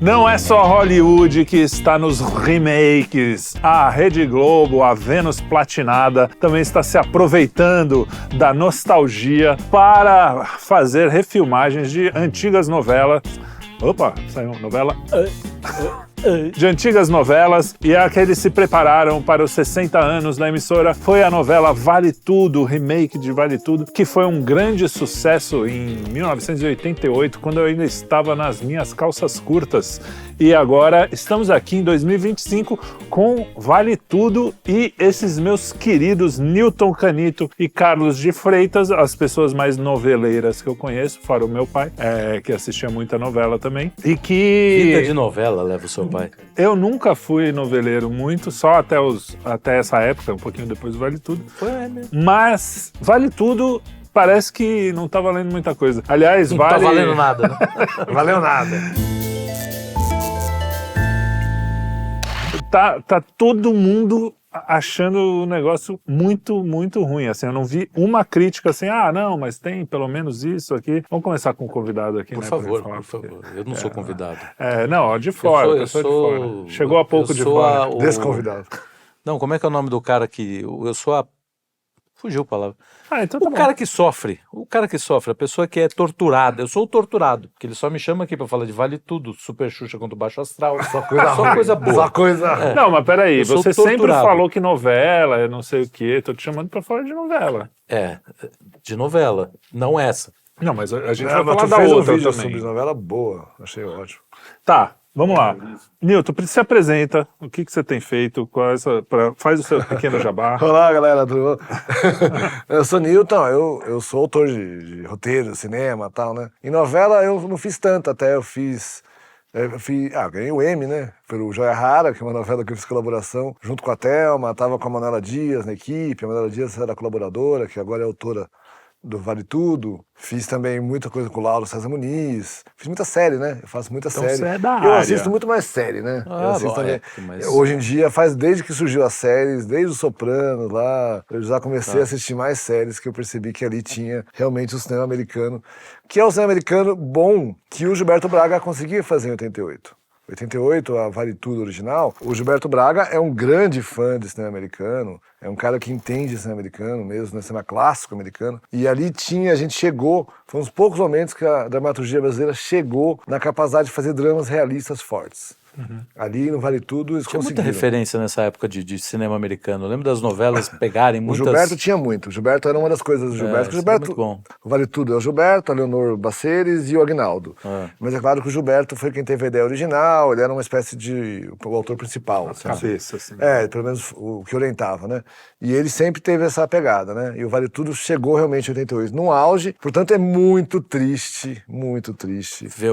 Não é só Hollywood que está nos remakes. A Rede Globo, a Vênus Platinada, também está se aproveitando da nostalgia para fazer refilmagens de antigas novelas. Opa, saiu uma novela. De antigas novelas, e a que eles se prepararam para os 60 anos da emissora foi a novela Vale Tudo, o remake de Vale Tudo, que foi um grande sucesso em 1988, quando eu ainda estava nas minhas calças curtas. E agora estamos aqui em 2025 com Vale Tudo e esses meus queridos Newton Canito e Carlos de Freitas, as pessoas mais noveleiras que eu conheço, fora o meu pai, que assistia muita novela também. E que... Vida de novela leva o seu pai. Eu nunca fui noveleiro muito, só até essa época, um pouquinho depois do Vale Tudo. Foi mesmo. Mas Vale Tudo parece que não tá valendo muita coisa. Aliás, não tá valendo nada, né? Valeu nada. Tá todo mundo achando o negócio muito, muito ruim. Assim, eu não vi uma crítica assim, não, mas tem pelo menos isso aqui. Vamos começar com o convidado aqui, por né? Favor. Eu não sou convidado. Não, de fora, eu sou de fora. Chegou há pouco de fora. Desconvidado. Não, como é que é o nome do cara que... Eu sou a... Fugiu a palavra. Então tá o cara que sofre, a pessoa que é torturada. Eu sou o torturado, porque ele só me chama aqui pra falar de Vale Tudo, Super Xuxa contra o Baixo Astral. Só coisa boa. Só coisa... Não, mas peraí, você sempre torturado. falou que novela, eu não sei o quê, tô te chamando pra falar de novela. De novela, não essa. Não, mas a gente vai falar tu da fez outra um vídeo também. sobre novela boa, achei ótimo. Tá, vamos lá. Nilton, se apresenta, o que você tem feito, faz o seu pequeno jabá. Olá, galera, tudo bom? Eu sou Nilton, eu sou autor de roteiro, cinema e tal, né? Em novela eu não fiz tanto, até eu ganhei o Emmy, né? Pelo Joia Rara, que é uma novela que eu fiz colaboração, junto com a Thelma, tava com a Manuela Dias na equipe, a Manuela Dias era colaboradora, que agora é autora do Vale Tudo. Fiz também muita coisa com o Lauro César Muniz. Fiz muita série, né? Eu faço muita série. Você é da eu área. assisto muito mais série, né? Eu assisto também. Mas... Hoje em dia, desde que surgiu as séries, desde o Sopranos lá, eu já comecei a assistir mais séries, que eu percebi que ali tinha realmente o cinema americano, que é o cinema americano bom, que o Gilberto Braga conseguia fazer em 88. 88, a Vale Tudo original, o Gilberto Braga é um grande fã de cinema americano, é um cara que entende cinema americano mesmo, né, cinema clássico americano, e ali a gente chegou, foi uns poucos momentos que a dramaturgia brasileira chegou na capacidade de fazer dramas realistas fortes. Ali no Vale Tudo eles tinha conseguiram. Muita referência nessa época de cinema americano. Eu lembro das novelas pegarem muitas... O Gilberto tinha muito. O Gilberto era uma das coisas do Gilberto. O Gilberto, muito bom. O Vale Tudo é o Gilberto, a Leonor Baceres e o Aguinaldo. Mas é claro que o Gilberto foi quem teve a ideia original, ele era uma espécie de... o autor principal. Cabeça, assim. Pelo menos o que orientava, né? E ele sempre teve essa pegada, né? E o Vale Tudo chegou realmente em 88 no auge, portanto é muito triste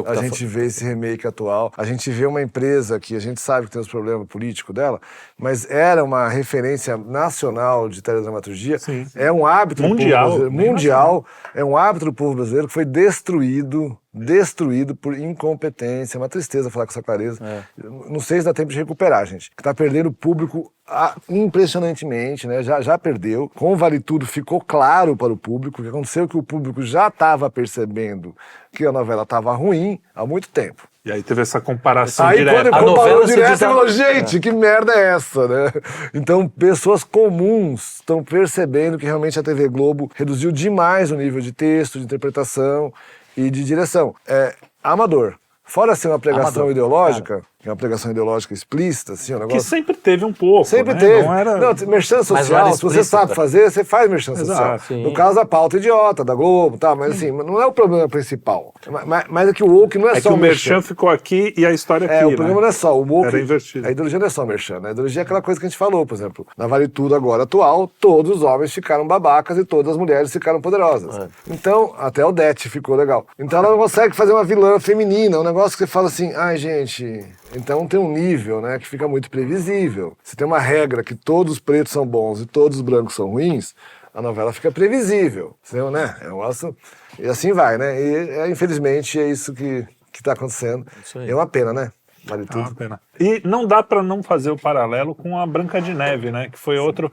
a gente vê esse remake atual. A gente vê uma empresa que a gente sabe que tem os problemas políticos dela, mas era uma referência nacional de teledramaturgia. Sim. É um hábito mundial, do povo brasileiro, é um hábito do povo brasileiro que foi destruído por incompetência. É uma tristeza falar com essa clareza. Não sei se dá tempo de recuperar, gente. Que tá perdendo o público impressionantemente, né? Já perdeu. Com o Vale Tudo ficou claro para o público. O que aconteceu é que o público já estava percebendo que a novela estava ruim há muito tempo. E aí teve essa comparação Aí direta. quando comparou direto, falou, gente, que merda é essa, né? Então, pessoas comuns estão percebendo que realmente a TV Globo reduziu demais o nível de texto, de interpretação e de direção. É amador. Fora ser uma pregação ideológica, que é uma pregação ideológica explícita, assim, um negócio... Que sempre teve um pouco, Sempre né? teve. Não, era... merchan social, se você sabe fazer, você faz merchan social. Sim. No caso, a pauta idiota da Globo, tá? Mas assim, não é o problema principal. Mas é que o woke não é só que o merchan ficou aqui e a história aqui, o problema não é só o woke. Era invertido. A ideologia não é só merchan, né? A ideologia é aquela coisa que a gente falou, por exemplo. Na Vale Tudo agora atual, todos os homens ficaram babacas e todas as mulheres ficaram poderosas. Então, até o Det ficou legal. Então ela não consegue fazer uma vilã feminina, um negócio que você fala assim, ai gente... Então tem um nível, né, que fica muito previsível. Se tem uma regra que todos os pretos são bons e todos os brancos são ruins, a novela fica previsível. Né? É um negócio... E assim vai, né? E infelizmente é isso que está acontecendo. Isso aí. É uma pena, né? Vale É uma tudo. pena. E não dá pra não fazer o paralelo com a Branca de Neve, né? Que foi outro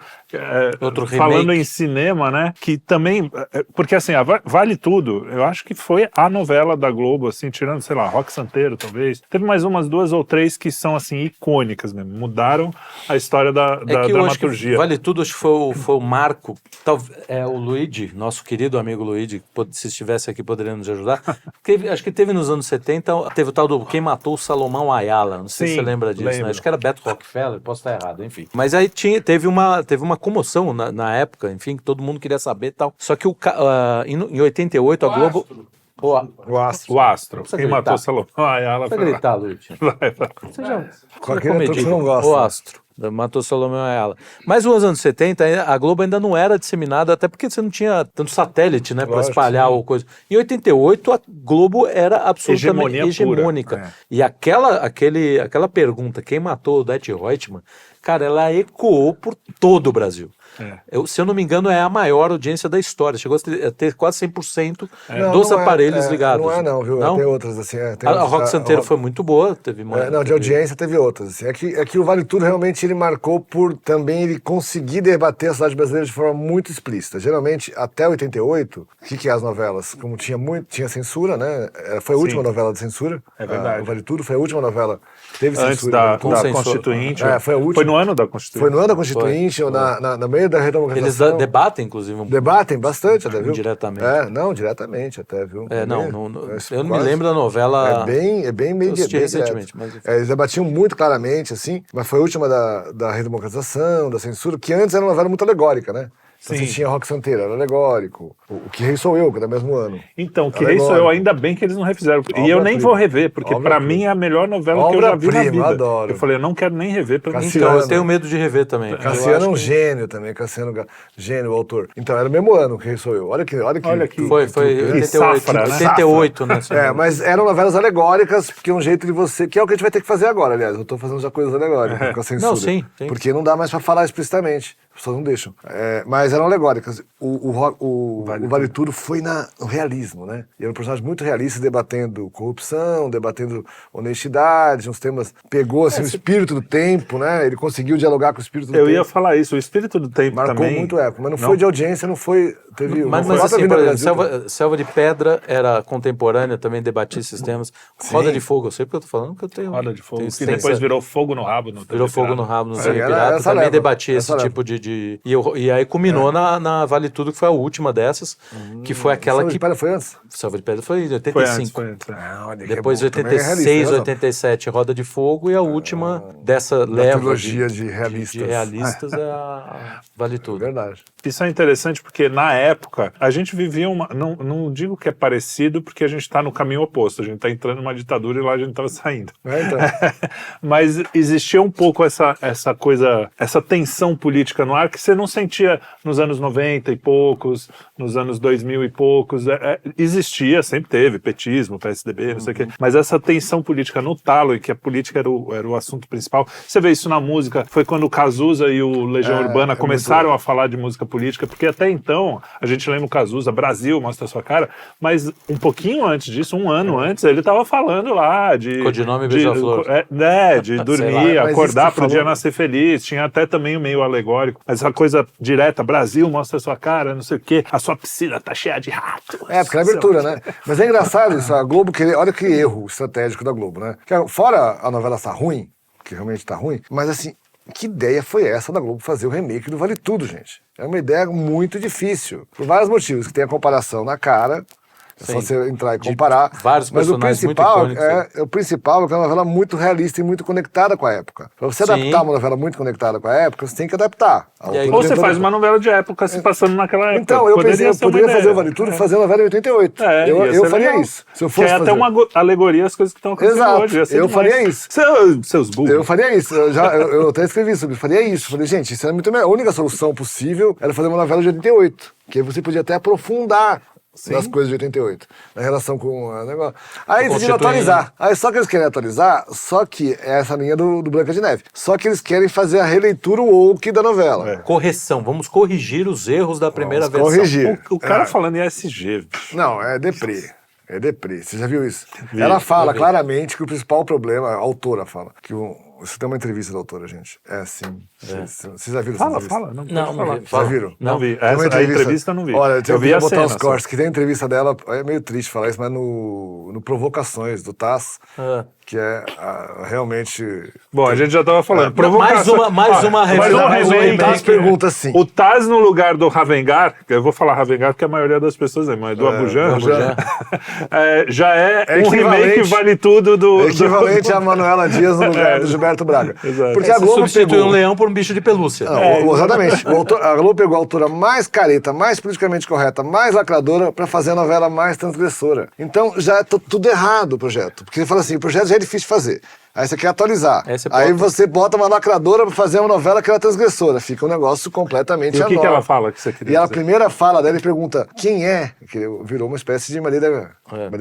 falando remake. em cinema, né? Que também, porque assim, a Vale Tudo, eu acho que foi a novela da Globo, assim, tirando, sei lá, Rock Santeiro, talvez. Teve mais umas 2 ou 3 que são assim icônicas mesmo, mudaram a história da que eu acho que dramaturgia. Vale Tudo, acho que foi o marco. O Luigi, nosso querido amigo Luigi, se estivesse aqui poderia nos ajudar. Acho que teve nos anos 70, teve o tal do Quem Matou o Salomão Ayala. Não sei se Sim, você lembra disso, lembro. né? Acho que era Beto Rockefeller, posso estar errado, enfim. Mas aí teve uma comoção na época, enfim, que todo mundo queria saber e tal. Só que em 88 a Globo. O Astro. O Astro. Precisa Quem gritar. matou Salomão Ayala Vai foi lá. gritar, Luigi. Vai. Você já Com aquele ator que você não gosta. O Astro. Matou Salomão Ayala. Mas nos anos 70, a Globo ainda não era disseminada, até porque você não tinha tanto satélite, né, para Lógico, espalhar o coisa. Em 88, a Globo era absolutamente Hegemonia hegemônica. pura. E aquela pergunta, quem matou o Det Reutemann, cara, ela ecoou por todo o Brasil. Se eu não me engano, é a maior audiência da história. Chegou a ter quase 100% dos aparelhos ligados. Não é não, viu? Não? Tem outras, assim. A Rock Santeiro foi muito boa. Teve de audiência teve outras. Assim. É que o Vale Tudo realmente ele marcou por também ele conseguir debater a sociedade brasileira de forma muito explícita. Geralmente, até 88, o que é as novelas? Como tinha censura, né? Foi a última novela de censura. É verdade. O Vale Tudo foi a última novela que teve Antes censura. da Constituinte. Foi a última. Foi no ano da Constituinte. Foi no ano da Constituinte, ou na meio da redemocratização. Eles debatem, inclusive. Debatem bastante até, viu? Diretamente. Diretamente até, viu? Eu não me lembro da novela. É bem meio assisti bem recentemente, direto. mas... Eles debatiam muito claramente, assim, mas foi a última da redemocratização, da censura, que antes era uma novela muito alegórica, né? Então, Sim. você tinha Rock Santeiro, era alegórico. O Que Rei Sou Eu, que é do mesmo ano. Então, Que Rei Sou Eu, ainda bem que eles não refizeram. E eu nem vou rever, porque pra mim é a melhor novela que eu já vi na vida. Adoro. Eu falei, eu não quero nem rever. Pra mim, Então, eu tenho medo de rever também. Cassiano é um gênio também, gênio, o autor. Então, era o mesmo ano o Que Rei Sou Eu. Olha que Foi 88, safra, né? 88, né? Mas eram novelas alegóricas, porque é um jeito de você... Que é o que a gente vai ter que fazer agora, aliás. Eu tô fazendo já coisas alegóricas com a censura. Não, sim. Porque não dá mais pra falar explicitamente. As pessoas não deixam. Mas eram alegóricas. O Vale Tudo foi no realismo, né? E era um personagem muito realista, debatendo corrupção, debatendo honestidade, uns temas... Pegou, assim, o espírito do tempo, né? Ele conseguiu dialogar com o espírito do tempo. Eu ia falar isso, o espírito do tempo Marcou também... muito época, mas não foi de audiência, não foi... Mas assim, por exemplo, Selva de Pedra era contemporânea, também debatia esses temas. Roda de Fogo, eu sei porque eu tô falando que eu tenho... Roda de Fogo, que depois virou Fogo no Rabo. Virou Fogo no Rabo no Zé Pirata, também debatia esse tipo de... E aí culminou na Vale Tudo, que foi a última dessas, que foi aquela Selva de Pedra foi antes? Selva de Pedra foi em 85. Foi antes. Depois 86, 87, Roda de Fogo, e a última dessa leva trilogia de realistas. É a Vale Tudo. Verdade. Isso é interessante porque na época a gente vivia não digo que é parecido porque a gente está no caminho oposto, a gente está entrando numa ditadura e lá a gente estava saindo. Então. Mas existia um pouco essa coisa, essa tensão política no ar que você não sentia nos anos 90 e poucos, nos anos 2000 e poucos. Existia, sempre teve, petismo, PSDB, não sei o quê, mas essa tensão política no talo, em que a política era o assunto principal. Você vê isso na música, foi quando o Cazuza e o Legião Urbana começaram a falar de música política, porque até então, a gente lembra o Cazuza, Brasil, mostra a sua cara, mas um pouquinho antes disso, um ano antes, ele estava falando lá de... Codinome Beija-Flor. De dormir, lá, acordar pro dia nascer feliz, tinha até também o meio alegórico, mas essa coisa direta, Brasil, mostra a sua cara, não sei o quê, a sua piscina tá cheia de rato. Porque é abertura, né? Mas é engraçado isso, a Globo, olha que erro estratégico da Globo, né? Fora a novela estar ruim, que realmente tá ruim, mas assim, que ideia foi essa da Globo fazer o remake do Vale Tudo, gente? É uma ideia muito difícil, por vários motivos, que tem a comparação na cara, é só você entrar e comparar. Vários mas personagens o principal muito icônicos. o principal é que é uma novela muito realista e muito conectada com a época. Pra você adaptar uma novela muito conectada com a época, você tem que adaptar. Ou você faz uma novela de época se passando naquela época. Então, eu poderia fazer o Vale Tudo e fazer a novela em 88. Eu faria legal. isso. Se eu fosse que é até uma alegoria às coisas que estão acontecendo Exato. hoje. Eu faria isso. Seus burros. Eu faria isso. Eu até escrevi sobre isso. Faria isso. Falei, gente, isso era muito melhor. A única solução possível era fazer uma novela de 88. Que aí você podia até aprofundar nas coisas de 88, na relação com o negócio. Aí eles decidiram atualizar. Aí só que eles querem atualizar, só que é essa linha do Branca de Neve. Só que eles querem fazer a releitura woke da novela. Correção, vamos corrigir os erros da primeira versão. Corrigir. O cara falando em ESG. Não, é deprê. É deprê. Você já viu isso? Ela fala claramente que o principal problema, a autora fala, que você tem uma entrevista da autora, gente. É assim. Vocês já viram essa entrevista? Fala. Não falar. vi. Já viram? Não vi. Tem uma A entrevista eu não vi. Olha, eu vi a botar cena. os cortes, que tem a entrevista dela, é meio triste falar isso, mas no Provocações, do Taz, que é realmente... Bom, a gente já estava falando. Mais uma O Taz pergunta assim. O Taz no lugar do Ravengar, eu vou falar Ravengar porque a maioria das pessoas lembra, mas do Abu Janra, já é um remake vale tudo do... É equivalente a Manuela Dias no lugar do Gilberto Braga. Exato. Porque a Globo substituiu um leão por um bicho de pelúcia. Exatamente. A Globo pegou a autora mais careta, mais politicamente correta, mais lacradora pra fazer a novela mais transgressora. Então já é tudo errado o projeto. Porque você fala assim, o projeto já é difícil de fazer. Aí você quer atualizar. Aí você bota uma lacradora pra fazer uma novela que era transgressora. Fica um negócio completamente anormal. E o que ela fala que você queria dizer? A primeira fala dela, ele pergunta quem é? Que virou uma espécie de Maria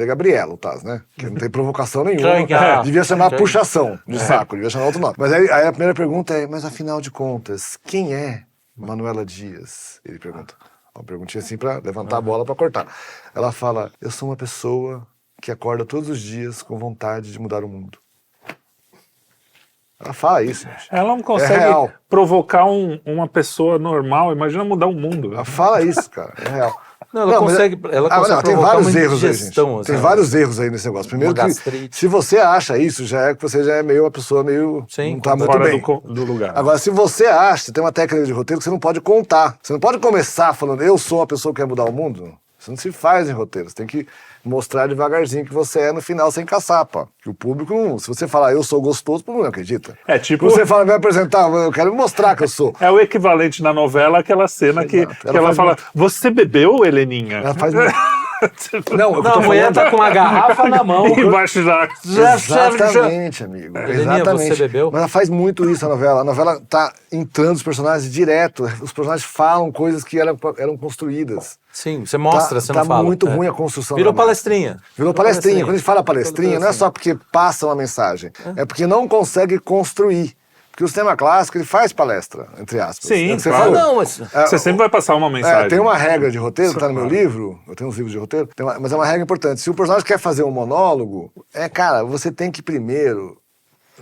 Gabriela, o Taz, né? Que não tem provocação nenhuma. Devia chamar puxação de saco, devia chamar outro nome. Mas aí a primeira pergunta é, mas afinal de contas, quem é Manuela Dias? Ele pergunta. Uma perguntinha assim pra levantar a bola pra cortar. Ela fala, eu sou uma pessoa que acorda todos os dias com vontade de mudar o mundo. Ela fala isso, gente. Ela não consegue provocar uma pessoa normal. Imagina mudar o mundo. Ela fala isso, cara. É real. Ela consegue tem vários erros aí, gente. Assim, tem vários erros aí nesse negócio. Primeiro que, se você acha isso, você já é meio uma pessoa meio... não tá muito bem. Do lugar. Agora, se você acha, tem uma técnica de roteiro que você não pode contar. Você não pode começar falando, eu sou uma pessoa que quer mudar o mundo. Isso não se faz em roteiro. Você tem que mostrar devagarzinho que você é no final sem caçapa. Que o público não... Se você falar, eu sou gostoso, o público não acredita. É tipo... Se você fala, vai apresentar, eu quero mostrar que eu sou. É o equivalente na novela àquela cena que ela fala, você bebeu, Heleninha? Ela faz... Não, a mulher tá com a garrafa na mão. Embaixo da... Exatamente, amigo. Exatamente. Você bebeu? Mas ela faz muito isso, a novela. A novela tá entrando os personagens direto. Os personagens falam coisas que eram construídas. Sim, você mostra, você não fala. Tá muito ruim a construção. Virou palestrinha. Virou palestrinha. Quando a gente fala palestrinha, não é só porque passa uma mensagem. É porque não consegue construir. Porque o cinema clássico, ele faz palestra, entre aspas. Sim, você claro. falou. Você sempre vai passar uma mensagem. Tem uma regra de roteiro, que tá no meu livro, eu tenho uns livros de roteiro, mas é uma regra importante. Se o personagem quer fazer um monólogo, cara, você tem que primeiro,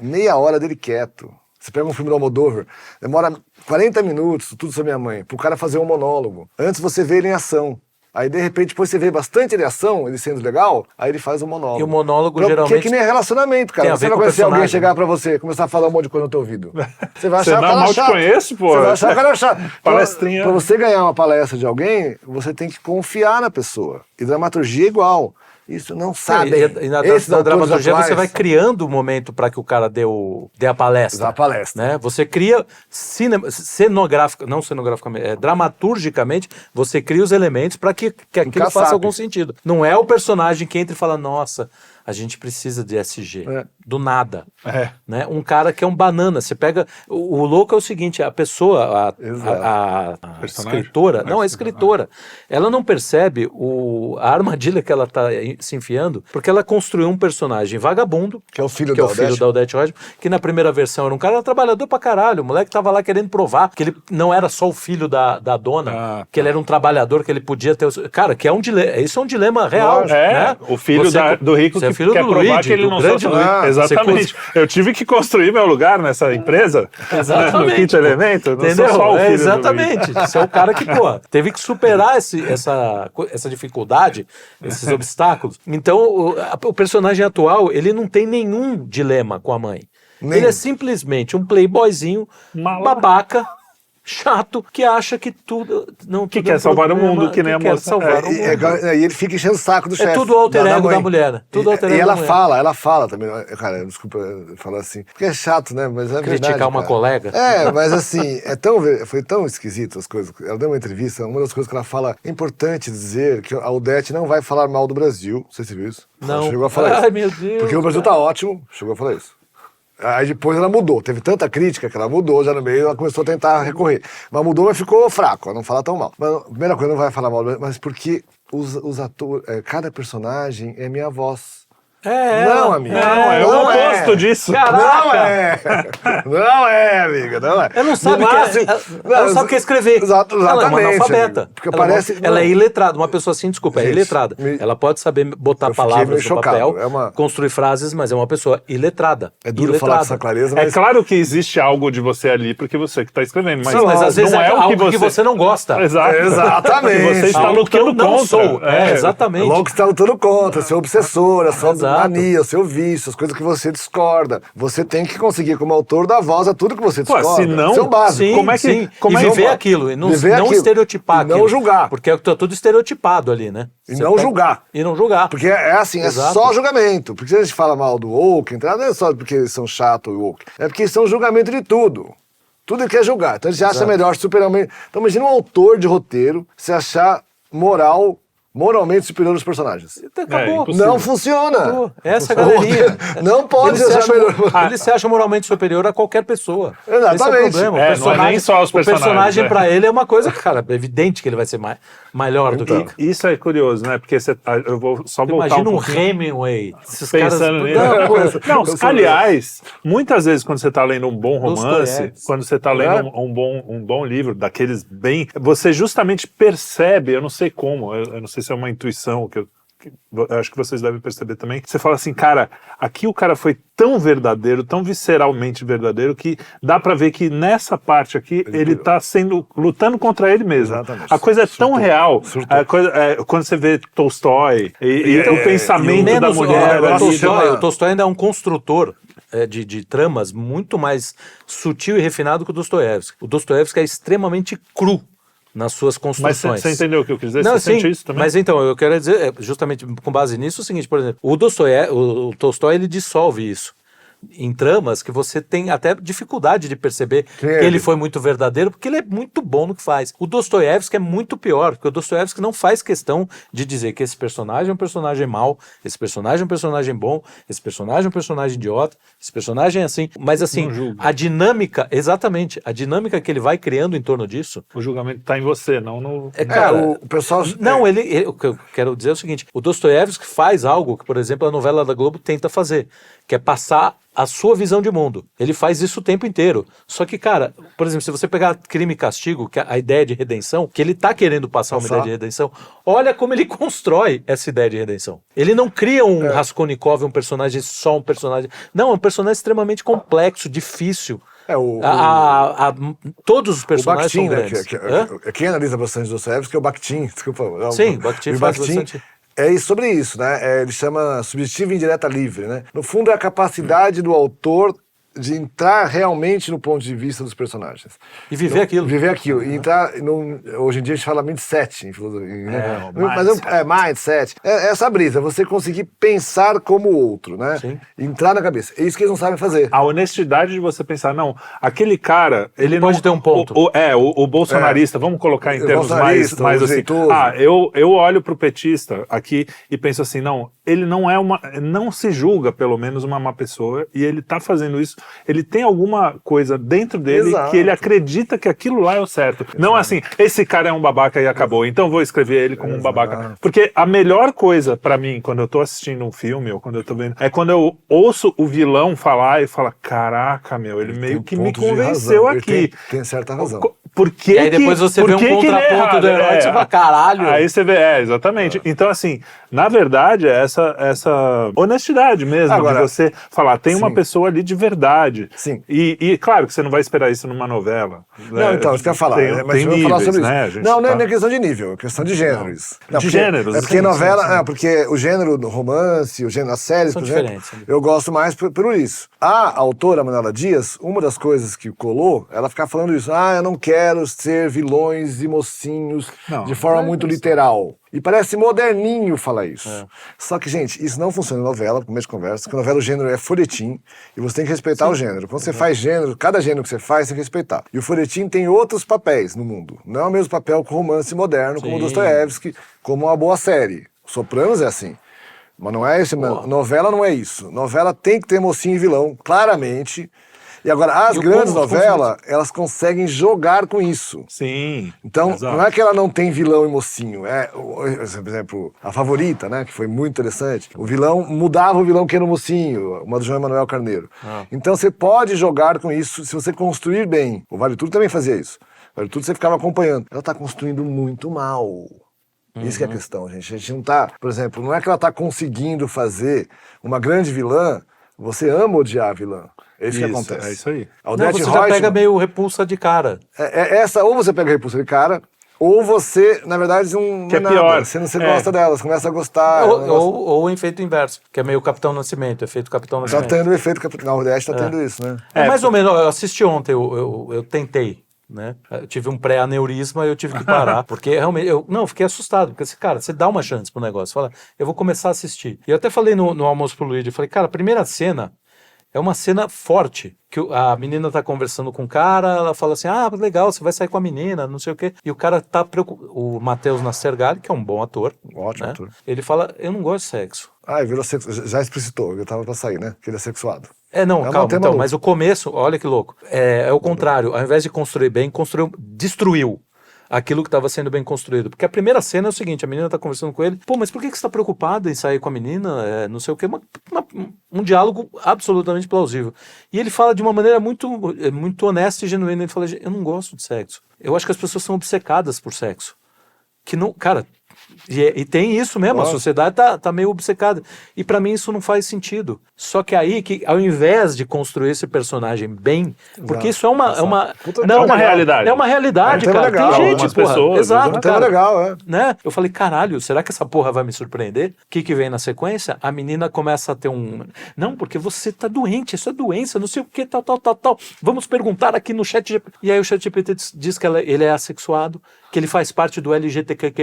meia hora dele quieto. Você pega um filme do Almodóvar, demora 40 minutos, Tudo Sobre Minha Mãe, pro cara fazer um monólogo. Antes você vê ele em ação. Aí, de repente, depois você vê bastante ele em ação, ele sendo legal, aí ele faz um monólogo. E o monólogo, geralmente... Porque é que nem relacionamento, cara. Você vai conhecer alguém chegar pra você, começar a falar um monte de coisa no teu ouvido. Você vai achar o cara chato. Te conheço, pô. Você vai achar o cara chato. Palestrinha. Pra você ganhar uma palestra de alguém, você tem que confiar na pessoa. E dramaturgia é igual. Isso não sabe. E na dramaturgia você vai criando o momento para que o cara dê a palestra. Dá a palestra. Né? Você cria dramaturgicamente, você cria os elementos para que aquilo faça algum sentido. Não é o personagem que entra e fala, nossa, a gente precisa de SG. Do nada. Né? Um cara que é um banana. Você pega... O louco é o seguinte, a pessoa, a escritora... Não, a escritora. Ela não percebe a armadilha que ela está se enfiando, porque ela construiu um personagem vagabundo, que é o filho da Odete Roitman, que na primeira versão era um cara trabalhador pra caralho. O moleque tava lá querendo provar que ele não era só o filho da dona, que ele era um trabalhador, que ele podia ter... Cara, que é um dilema. Isso é um dilema real. Né? O filho do rico que filho quer do provar Luigi, que ele não só... Exatamente. Eu tive que construir meu lugar nessa empresa, no Quinto Elemento. Entendeu? Não sou só o filho exatamente. Você é o cara que, teve que superar essa dificuldade, esses obstáculos. Então, o personagem atual, ele não tem nenhum dilema com a mãe. Ele é simplesmente um playboyzinho, babaca, chato, que acha que tudo... que quer salvar o mundo, que nem a moça. E ele fica enchendo o saco do chefe. É tudo o alter ego da mulher. Tudo alter ego e ela fala também. Cara, desculpa falar assim. Porque é chato, né? Mas é criticar verdade, uma colega. Mas assim, foi tão esquisito as coisas. Ela deu uma entrevista, uma das coisas que ela fala, é importante dizer que a Odete não vai falar mal do Brasil. Não sei se você viu isso. Não. Ela chegou a falar isso. Meu Deus. Porque o Brasil tá ótimo. Chegou a falar isso. Aí depois ela mudou, teve tanta crítica que ela mudou já no meio, ela começou a tentar recorrer. Mas mudou, mas ficou fraco, ela não fala tão mal. Mas a primeira coisa, não vai falar mal, mas porque os atores, cada personagem é minha voz. Não, amigo. Não, é o oposto disso. Não é, amiga, não é. Ela não sabe No máximo- ela não sabe o que é escrever. Exatamente. Ela é uma analfabeta. amigo, porque parece... Ela é iletrada. Uma pessoa assim, desculpa, é Gente, iletrada. Ela pode saber botar eu fiquei palavras meio no chocado. papel, construir frases, mas é uma pessoa iletrada. É duro falar com essa clareza, É mas... claro que existe algo de você ali, porque você que está escrevendo, mas, Sim, mas às vezes não é é o algo que você não gosta. Exato. Exatamente. Que você está Algo que eu lutando não contra. sou. Exatamente. Logo que você está lutando contra, seu obsessor, a sua Exato. mania, o seu vício, as coisas que você discorda. Você tem que conseguir, como autor, dar voz a tudo que você Pô, discorda. senão- Isso é o básico. Sim, como é que- sim. como e é que- viver aquilo, e não, Viver não aquilo. estereotipar E não aquilo. julgar. Porque tá tudo estereotipado ali, né? E Você não julgar. E não julgar. Porque é assim, é Exato. só julgamento. Porque se a gente fala mal do woke, não é só porque eles são chatos ou woke. É porque são julgamento de tudo. Tudo ele quer julgar. Então a gente acha melhor superar. Então imagina um autor de roteiro se achar moralmente superior aos personagens. Acabou. impossível. Não funciona. Acabou. Essa é a galerinha. Não pode Ele se, achar acha, melhor. ele se acha moralmente superior a qualquer pessoa. Exatamente. Esse é o problema. Não é nem só os O personagens, personagem né? pra ele é uma coisa, cara, é evidente que ele vai ser melhor do Então. que... Isso é curioso, né? Porque eu vou só voltar Imagina um pouquinho. Hemingway. Esses Pensando nisso. Não, pô, Não, eu sou- aliás, muitas vezes quando você está lendo um bom romance, Dostoiévski. quando você está lendo um bom livro, daqueles bem... Você justamente percebe, eu não sei como, eu não sei se é uma intuição que eu acho que vocês devem perceber também. Você fala assim, cara, aqui o cara foi tão verdadeiro, tão visceralmente verdadeiro, que dá pra ver que nessa parte aqui ele tá lutando contra ele mesmo. Exatamente. A coisa é tão real. Surtou. A coisa, quando você vê Tolstói e o pensamento da mulher o ali, Tolstói, o Tolstói ainda é um construtor de tramas muito mais sutil e refinado que o Dostoiévski. O Dostoiévski é extremamente cru nas suas Mas construções. você entendeu o que eu quis dizer? Não, Você sente isso também? Mas então, eu quero dizer, justamente com base nisso, o seguinte, por exemplo, o Tolstói, ele dissolve isso em tramas que você tem até dificuldade de perceber que ele foi muito verdadeiro, porque ele é muito bom no que faz. O Dostoiévski é muito pior, porque o Dostoiévski não faz questão de dizer que esse personagem é um personagem mau, esse personagem é um personagem bom, esse personagem é um personagem idiota, esse personagem é assim. Mas assim, a dinâmica, exatamente, a dinâmica que ele vai criando em torno disso... O julgamento está em você, não no... Cara, o pessoal... Não, o que eu quero dizer é o seguinte, o Dostoiévski faz algo que, por exemplo, a novela da Globo tenta fazer, que é passar a sua visão de mundo. Ele faz isso o tempo inteiro. Só que, cara, por exemplo, se você pegar Crime e Castigo, que é a ideia de redenção, que ele tá querendo passar uma ideia de redenção, olha como ele constrói essa ideia de redenção. Ele não cria um Raskolnikov, um personagem só um personagem. Não, é um personagem extremamente complexo, difícil. Todos os personagens Bakhtin, são né? grandes. Quem analisa bastante Dostoiévski, que é o Bakhtin, desculpa. Sim, Bakhtin faz bastante... É sobre isso, né? Ele chama subjetiva indireta livre, né? No fundo, é a capacidade do autor de entrar realmente no ponto de vista dos personagens. E viver aquilo. Viver aquilo. E entrar hoje em dia a gente fala mindset em filosofia, né? Mindset. É essa brisa, você conseguir pensar como o outro, né? Sim. Entrar na cabeça. É isso que eles não sabem fazer. A honestidade de você pensar, não, aquele cara... Ele pode não, ter um ponto. O bolsonarista, vamos colocar em termos mais assim... jeitoso. Eu olho pro petista aqui e penso assim, não, ele não é não se julga, pelo menos, uma má pessoa, e ele tá fazendo isso, ele tem alguma coisa dentro dele que ele acredita que aquilo lá é o certo. Exato. Não assim, esse cara é um babaca e acabou, então vou escrever ele como um babaca. Porque a melhor coisa pra mim, quando eu tô assistindo um filme, ou quando eu tô vendo, é quando eu ouço o vilão falar e falar, caraca, meu, ele meio que me convenceu aqui. Tem certa razão. Por que e aí depois você vê um contraponto do herói e você fala, caralho. Aí você vê, exatamente. Então, assim, na verdade, é essa honestidade mesmo, agora, de você falar, tem uma pessoa ali de verdade. Sim. E claro que você não vai esperar isso numa novela. Não, então, isso que eu ia falar. Mas tem níveis, falar sobre né? Isso. Não é questão de nível, é questão de gêneros. De gêneros. É porque novela, porque o gênero do romance, o gênero das séries, por exemplo, eu gosto mais por isso. A autora, Manuela Dias, uma das coisas que colou, ela ficava falando isso, eu não quero ser vilões e mocinhos de forma muito literal. E parece moderninho falar isso. Só que, gente, isso não funciona em novela, começo de conversa, porque novela o gênero é folhetim, e você tem que respeitar o gênero. Quando você faz gênero, cada gênero que você faz, você tem que respeitar. E o folhetim tem outros papéis no mundo. Não é o mesmo papel que o romance moderno, como o Dostoiévski, como uma boa série. Sopranos é assim. Mas não é isso, novela não é isso. Novela tem que ter mocinho e vilão, claramente. E agora, as E grandes como os novelas, elas conseguem jogar com isso. Sim. Então, Exato. não é que ela não tem vilão e mocinho. Por exemplo, A Favorita, né? Que foi muito interessante. O vilão mudava o vilão que era o mocinho, uma do João Emanuel Carneiro. Então, você pode jogar com isso se você construir bem. O Vale Tudo também fazia isso. O Vale Tudo você ficava acompanhando. Ela tá construindo muito mal. Isso que é a questão, gente. A gente não tá, por exemplo, não é que ela tá conseguindo fazer uma grande vilã, você ama odiar a vilã. É isso que acontece. É isso aí. A Não, Odete você já pega Roitman, meio repulsa de cara. essa, ou você pega a repulsa de cara, ou você, na verdade, não Que é é nada. pior. Você gosta delas, começa a gostar. Ou o efeito inverso, que é meio Capitão Nascimento, efeito Capitão Tá Nascimento. tendo o efeito capital. A Odete tá tendo isso, né? É mais ou menos, eu assisti ontem, eu tentei, né? Eu tive um pré-aneurisma e eu tive que parar, porque realmente, eu fiquei assustado, porque assim, cara, você dá uma chance pro negócio, fala, eu vou começar a assistir. E eu até falei no almoço pro Luigi, eu falei, cara, a primeira cena é uma cena forte, que a menina tá conversando com o cara, ela fala assim, legal, você vai sair com a menina, não sei o quê, e o cara tá preocupado, o Matheus Nastergalli, que é um bom ator, Ótimo né? ator. Ele fala, eu não gosto de sexo. Virou já explicitou, eu tava pra sair, né? Que ele é sexuado. Não, É um calma, tema então, louco. mas o começo, olha que louco, é o contrário, ao invés de construir bem, destruiu aquilo que estava sendo bem construído. Porque a primeira cena é o seguinte, a menina tá conversando com ele, mas por que você tá preocupado em sair com a menina? Não sei o quê, um diálogo absolutamente plausível. E ele fala de uma maneira muito honesta e genuína, ele fala, eu não gosto de sexo. Eu acho que as pessoas são obcecadas por sexo. Que não, cara... E tem isso mesmo, a sociedade tá meio obcecada. E pra mim isso não faz sentido. Só que aí, que ao invés de construir esse personagem bem, porque isso é uma realidade. É uma realidade, É um tema cara. legal, Tem gente, algumas porra. pessoas, Exato, Um tema cara. legal, Né? Eu falei, caralho, será que essa porra vai me surpreender? O que vem na sequência? A menina começa a ter não, porque você tá doente, isso é doença, não sei o que, tal. Vamos perguntar aqui no chat GPT. E aí o chat GPT diz que ele é assexuado, que ele faz parte do LGBTQ+.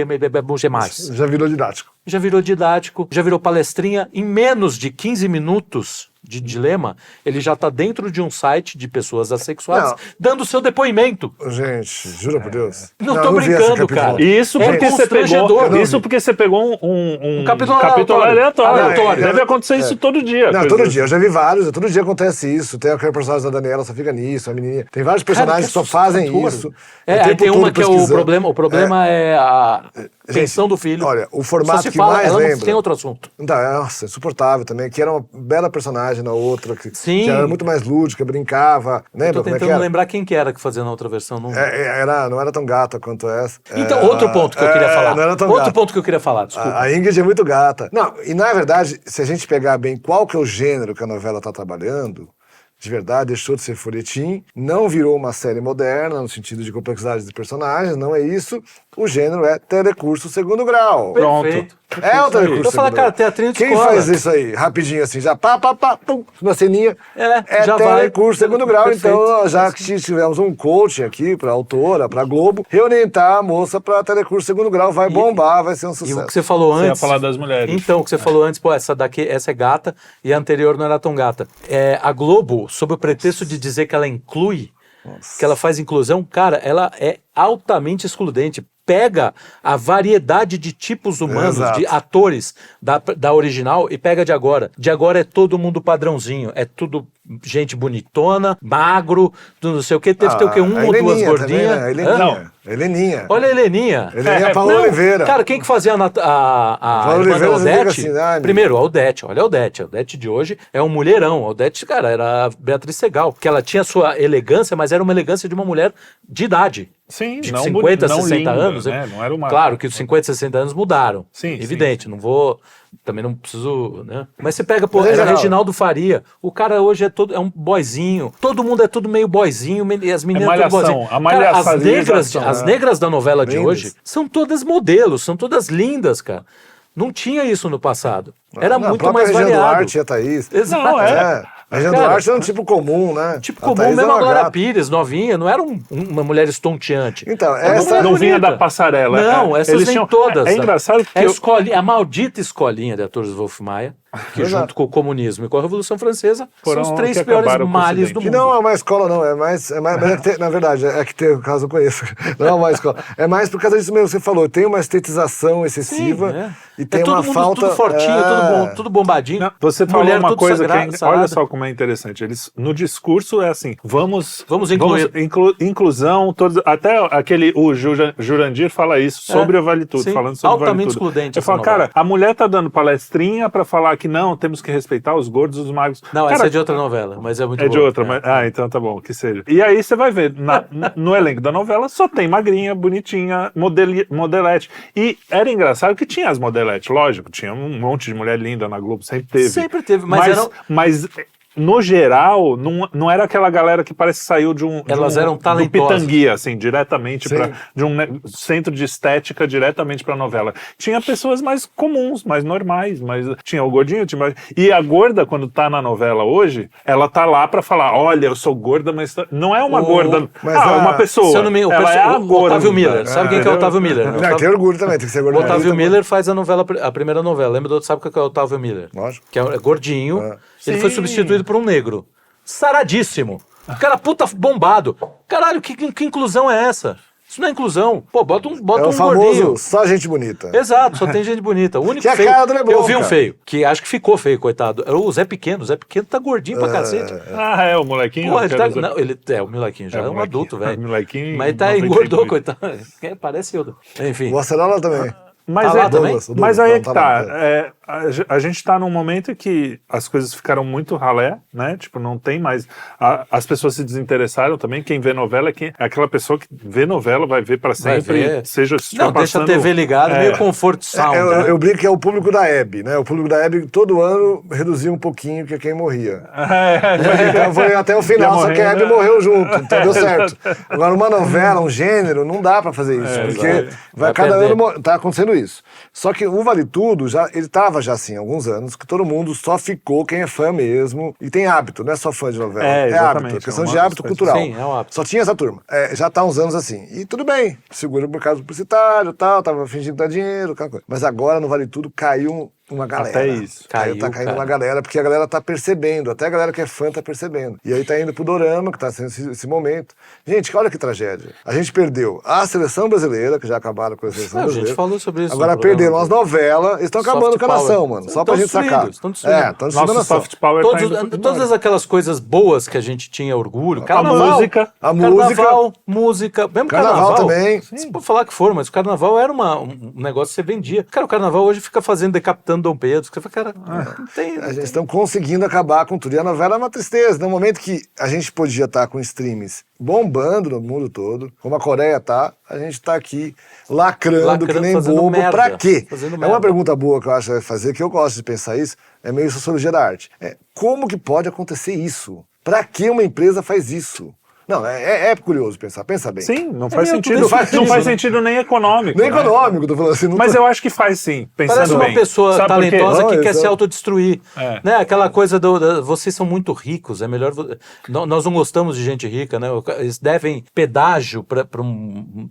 Já virou didático. Já virou didático, já virou palestrinha. Em menos de 15 minutos de dilema, ele já está dentro de um site de pessoas assexuadas, dando seu depoimento. Gente, jura por Deus. Não tô vi esse brincando, capítulo. cara. Isso É porque constrangedor. você pegou um capítulo aleatório. aleatório. Deve acontecer isso todo dia. Não, coisa todo dia. Eu já vi vários. Todo dia acontece isso. Tem aquele personagem da Daniela, só fica nisso. A menininha. Tem vários personagens que só fazem isso. Aí tem uma que é o problema. O problema é a pensão do filho. Olha, o Só formato se que fala, mais ela lembra... não tem outro assunto. Então, nossa, insuportável também. Que era uma bela personagem na outra. Sim. Que era muito mais lúdica, brincava. Lembra Tô como é que tentando era? lembrar quem que era que fazia na outra versão. Não... Não era tão gata quanto essa. Então, outro ponto que eu queria falar. Não era tão Outro gata. ponto que eu queria falar, desculpa. A Ingrid é muito gata. Não, e na verdade, se a gente pegar bem qual que é o gênero que a novela está trabalhando, de verdade, deixou de ser folhetim, não virou uma série moderna, no sentido de complexidade de personagens, não é isso. O gênero é telecurso segundo grau. Perfeito. É o telecurso Eu falar, segundo cara, grau. teatrinho de Quem escola. faz isso aí, rapidinho assim, já pum, uma ceninha, já telecurso vai. segundo grau. Perfeito. Então, já que tivemos um coaching aqui pra autora, pra Globo, reorientar a moça pra telecurso segundo grau, vai bombar, vai ser um E sucesso. o que você falou Você ia antes... falar das mulheres. Então, o que você falou antes, essa é gata e a anterior não era tão gata. A Globo, sob o pretexto de dizer que ela inclui, que ela faz inclusão, cara, ela é altamente excludente. Pega a variedade de tipos humanos, Exato. de atores da original e pega de agora. De agora é todo mundo padrãozinho. É tudo gente bonitona, magro, tudo não sei o quê. Deve ter o quê? A Uma ou duas Heleninha gordinhas. também, né? Heleninha. Não. Heleninha. Olha a Heleninha. Heleninha Paola Oliveira. Cara, quem que fazia a Paola irmã da Oliveira, você fica Odete? assim, ai, Primeiro, a Odete. Olha a Odete. A Odete de hoje é um mulherão. A Odete, cara, era a Beatriz Segal. Que ela tinha sua elegância, mas era uma elegância de uma mulher de idade. Sim, De não 50, não 60 linda, anos. né? Não era uma... Claro que os 50, 60 anos mudaram. Sim, Evidente, sim. não vou... Também não preciso, né? Mas você pega, pô, Mas é era geral. Reginaldo Faria. O cara hoje é um boyzinho. Todo mundo é tudo meio boyzinho. E as meninas Malhação, tudo boyzinho. a malhação, Cara, as negras da novela de Lindas. hoje são todas modelos, são todas lindas, cara. Não tinha isso no passado. Era Não, a muito própria mais Regina variado. Duarte e a Thaís. Exato. Não, A Regina Cara, Duarte era um tipo comum, né? Tipo A comum, Thaís mesmo era a uma Glória gata. Pires, novinha, não era uma mulher estonteante. Então, Era uma essa... mulher Não vinha bonita. da passarela. Não, essas Eles nem tinham... todas. É engraçado que a maldita escolinha de atores do Wolf Maia, que Exato. junto com o comunismo e com a Revolução Francesa Foram são os 3 que piores acabaram com o males do Ocidente. Que mundo. não é uma escola, não. Mas é que na verdade, é que tem, caso eu conheça. Não é uma escola. É mais por causa disso mesmo que você falou. Tem uma estetização excessiva e tem todo uma mundo falta. tudo fortinho, tudo bombadinho. Não, você falou Mulher uma tudo coisa que sagrada. olha só como é interessante. Eles no discurso é assim, vamos incluir. inclusão, todos, até o Jurandir fala isso sobre o Vale Tudo, sim, falando sobre o Vale altamente Tudo. excludente Eu essa falo, novela. cara, a mulher tá dando palestrinha pra falar que não, temos que respeitar os gordos, os magros. Não, Cara, essa é de outra novela, mas é muito é de boa. outra, mas. Ah, então tá bom, que seja. E aí você vai ver, no elenco da novela só tem magrinha, bonitinha, modelete. E era engraçado que tinha as modeletes, lógico, tinha um monte de mulher linda na Globo, sempre teve. Sempre teve, mas mas no geral, não era aquela galera que parece que saiu Elas eram do talentosas. Pitanguia, assim, diretamente Sim. de um centro de estética diretamente pra novela. Tinha pessoas mais comuns, mais normais, mas tinha o gordinho, e a gorda, quando tá na novela hoje, ela tá lá pra falar, olha, eu sou gorda, mas não é uma gorda, mas é uma pessoa. Se eu não me engano, ela é a gorda. Otávio Miller. Sabe quem que é o Otávio Miller? Não, tem orgulho também, tem que ser O gordo. Otávio Miller faz a novela, a primeira novela. Lembra sabe quem que é o Otávio Miller? Lógico. Que é gordinho. Ele Sim. foi substituído por um negro. Saradíssimo. O cara puta bombado. Caralho, que inclusão é essa? Isso não é inclusão. Pô, bota É um o famoso gordinho. só gente bonita. Exato, só tem gente bonita. O único Que é a feio, cara do Leblon, eu vi um cara. feio, que acho que ficou feio, coitado. Era o Zé Pequeno. O Zé Pequeno tá gordinho pra cacete. Ah, é o molequinho? Porra, ele Eu tá, quero dizer- não, ele é o molequinho, já é, um molequinho. adulto, velho. Molequinho, Mas tá 98. engordou, coitado. Parece eu. Enfim. O Acerola também. Mas, Tá lá também? mas aí é que Não, tá. lá. A gente tá num momento que as coisas ficaram muito ralé, né? Tipo, não tem mais. As pessoas se desinteressaram também. Quem vê novela é aquela pessoa que vê novela, vai ver pra Vai sempre. ver. Seja Não, deixa a TV ligada, meio conforto sound. né? Eu brinco que é o público da Hebe, né? O público da Hebe todo ano reduzia um pouquinho que é quem morria. Então foi até o final, só que a Hebe morreu junto, então deu certo. Agora, uma novela, um gênero, não dá pra fazer isso, porque exato. Vai cada perder. ano tá acontecendo isso. Só que o Vale Tudo, ele tava já assim há alguns anos, que todo mundo só ficou quem é fã mesmo, e tem hábito, não é só fã de novela, É, é exatamente, hábito, é questão é de uma hábito espécie- cultural. Sim, é um hábito. Só tinha essa turma. Já tá há uns anos assim. E tudo bem, segura por causa do publicitário e tal, tava fingindo dar dinheiro, aquela coisa. Mas agora no Vale Tudo caiu uma galera. Até isso. Tá Caiu, caindo cara. uma galera, porque a galera tá percebendo, até a galera que é fã tá percebendo. E aí tá indo pro Dorama, que tá sendo esse momento. Gente, olha que tragédia. A gente perdeu a seleção brasileira, que já acabaram com a seleção Não, a brasileira. gente falou sobre isso. Agora no programa. perderam as novelas, eles estão acabando Soft com a nação, power. mano. Só pra Estão gente sacar. destruídos, estão destruindo. Estão destruindo a Nosso nação. soft power tá indo Todas aquelas coisas boas que a gente tinha orgulho. A Carnaval, música. A carnaval, música. Mesmo Carnaval também. Você pode falar que for, mas o carnaval era um negócio que você vendia. Cara, o carnaval hoje fica fazendo, decapitando Dom Pedro. Você fala, cara, não tem. A gente estão conseguindo acabar com tudo. E a novela é uma tristeza. No momento que a gente podia estar com streams bombando no mundo todo, como a Coreia tá, a gente tá aqui lacrando que nem fazendo bobo. merda, Pra quê? fazendo É merda. uma pergunta boa que eu acho que vai fazer, que eu gosto de pensar isso, é meio sociologia da arte. Como que pode acontecer isso? Pra que uma empresa faz isso? Não, é curioso pensar. Pensa bem. Sim, não faz meio sentido. tudo Não isso, faz né? sentido nem econômico. Nem né? econômico, tô falando assim. Não Mas tô... eu acho que faz sim, pensando Parece uma bem. pessoa Sabe por quê? talentosa que Não, quer isso se é- autodestruir. É. Né? Aquela coisa vocês são muito ricos, é melhor. Nós não gostamos de gente rica, né? Eles devem pedágio para um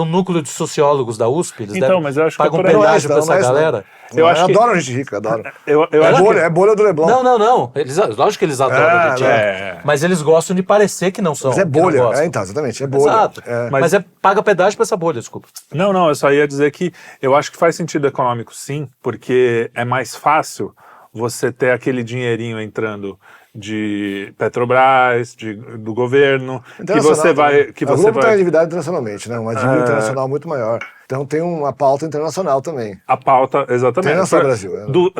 núcleo de sociólogos da USP. Eles Então, mas eu acho que pagam é por aí. pedágio para Não, essa não é isso, não. galera. Eu acho que- adoro gente rica, adoro. Eu É acho que- bolha do Leblon. Não. Lógico que eles adoram gente rica. Mas eles gostam de parecer que não são. Mas é que não bolha. gostam. Então, exatamente. É bolha. Exato. Mas- Mas paga pedágio para essa bolha, desculpa. Não, eu só ia dizer que eu acho que faz sentido econômico sim, porque é mais fácil você ter aquele dinheirinho entrando de Petrobras, do governo, que você vai... Que a você Globo está vai endividada internacionalmente, né? Uma dívida internacional muito maior. Então tem uma pauta internacional também. a pauta, exatamente. Tem só Brasil.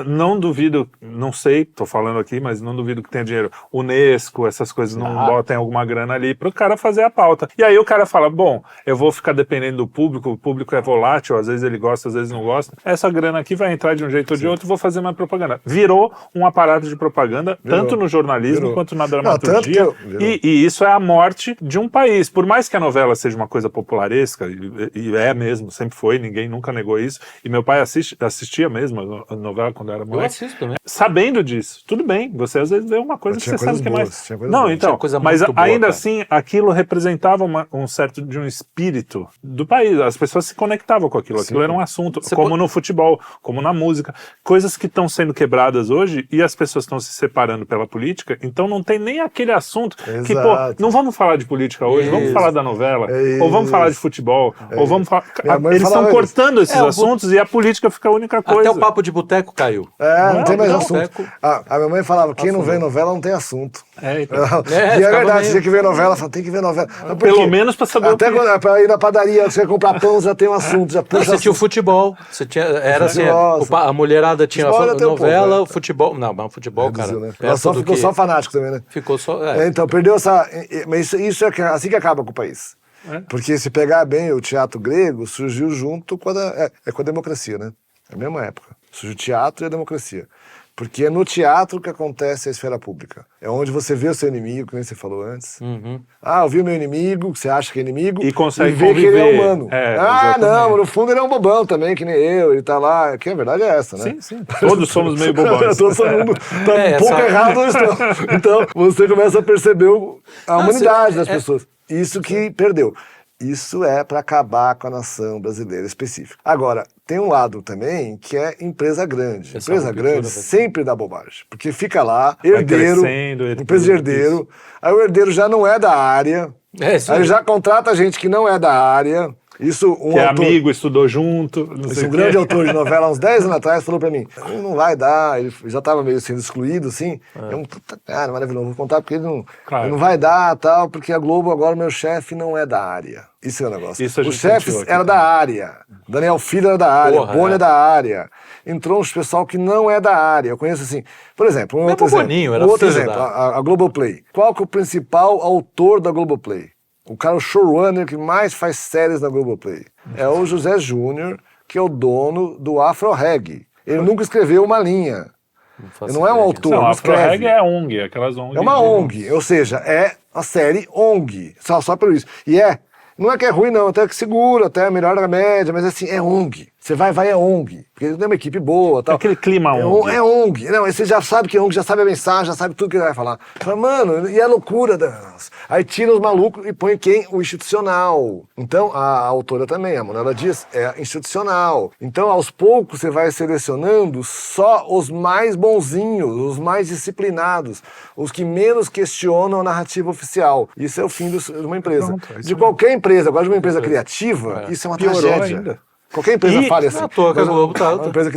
Não duvido, não sei, tô falando aqui, mas não duvido que tenha dinheiro. Unesco, essas coisas não botem alguma grana ali pro cara fazer a pauta. E aí o cara fala, bom, eu vou ficar dependendo do público, o público é volátil, às vezes ele gosta, às vezes não gosta. Essa grana aqui vai entrar de um jeito ou de outro, vou fazer mais propaganda. Virou um aparato de propaganda, tanto no jornalismo quanto na dramaturgia. E isso é a morte de um país. Por mais que a novela seja uma coisa popularesca, e é mesmo, sempre foi, ninguém nunca negou isso. E meu pai assistia mesmo a novela quando era moleque. Eu assisto também. Sabendo disso, tudo bem, você às vezes vê uma coisa que você sabe que é mais... Não, então, coisa mas muito boa, ainda cara. assim, aquilo representava um certo de um espírito do país. As pessoas se conectavam com aquilo. Aquilo era um assunto, como no futebol, como na música. Coisas que estão sendo quebradas hoje e as pessoas estão se separando pela política, então não tem nem aquele assunto que, pô, não vamos falar de política hoje, vamos falar da novela, ou vamos falar de futebol, ou vamos falar... Eles estão cortando esses assuntos e a política fica a única coisa. Até o papo de boteco caiu. Não tem mais assunto. Boteco. A minha mãe falava, quem não vê novela não tem assunto. Então. E é verdade, tinha que ver novela, fala, tem que ver novela. Pelo menos pra saber até pra ir na padaria, você comprar pão, já tem um assunto, já puxa. Você tinha o futebol, era assim, a mulherada tinha a novela, o futebol. Não, mas o futebol, cara. Né? Ela só ficou só fanático também, né? Ficou só. Então, perdeu essa. Mas isso é assim que acaba com o país. Porque se pegar bem o teatro grego, surgiu junto com a democracia, né? É a mesma época. Surgiu o teatro e a democracia. Porque é no teatro que acontece a esfera pública. É onde você vê o seu inimigo, que nem você falou antes. Eu vi o meu inimigo, que você acha que é inimigo, e consegue ver que ele é humano. Exatamente. Não, no fundo ele é um bobão também, que nem eu, ele tá lá. Que a verdade é essa, né? Sim. Todos somos meio bobões. Todo mundo tá um pouco errado. Então, você começa a perceber a humanidade das pessoas. Isso que perdeu. Isso é para acabar com a nação brasileira específica. Agora, tem um lado também que é empresa grande. Empresa grande sempre dá bobagem. Porque fica lá, herdeiro, empresa de herdeiro. Aí o herdeiro já não é da área. Aí já contrata gente que não é da área. Isso, que é amigo, estudou junto. Um grande autor de novela, uns 10 anos atrás, falou pra mim: não vai dar, ele já tava meio sendo excluído, assim. É um puta cara maravilhoso, vou contar porque ele não vai dar, tal, porque a Globo agora, meu chefe não é da área. Isso é o negócio. Os chefes eram da área. Daniel Filho era da área, Boni é da área. Entrou uns pessoal que não é da área. Eu conheço assim, por exemplo, outro exemplo, a Globoplay. Qual que é o principal autor da Globoplay? O cara, o showrunner que mais faz séries na Globoplay. É o José Júnior, que é o dono do Afro Reggae. Ele nunca escreveu uma linha. Ele não é um autor, não Afro Reggae é ONG, aquelas ONG. É uma ONG, ou seja, é a série ONG, só por isso. E não é que é ruim não, até que segura, até é melhor da média, mas assim, é ONG. Você vai é ONG, porque tem uma equipe boa, tal. Aquele clima ONG. É ONG. Não, você já sabe que é ONG, já sabe a mensagem, já sabe tudo que ele vai falar. Fala, mano, e a loucura das... Aí tira os malucos e põe quem? O institucional. Então, a autora também, a Manuela Dias, é institucional. Então, aos poucos, você vai selecionando só os mais bonzinhos, os mais disciplinados, os que menos questionam a narrativa oficial. Isso é o fim de uma empresa. Pronto, de qualquer empresa, agora de uma empresa criativa, isso é uma tragédia. Ainda. Qualquer empresa fala assim.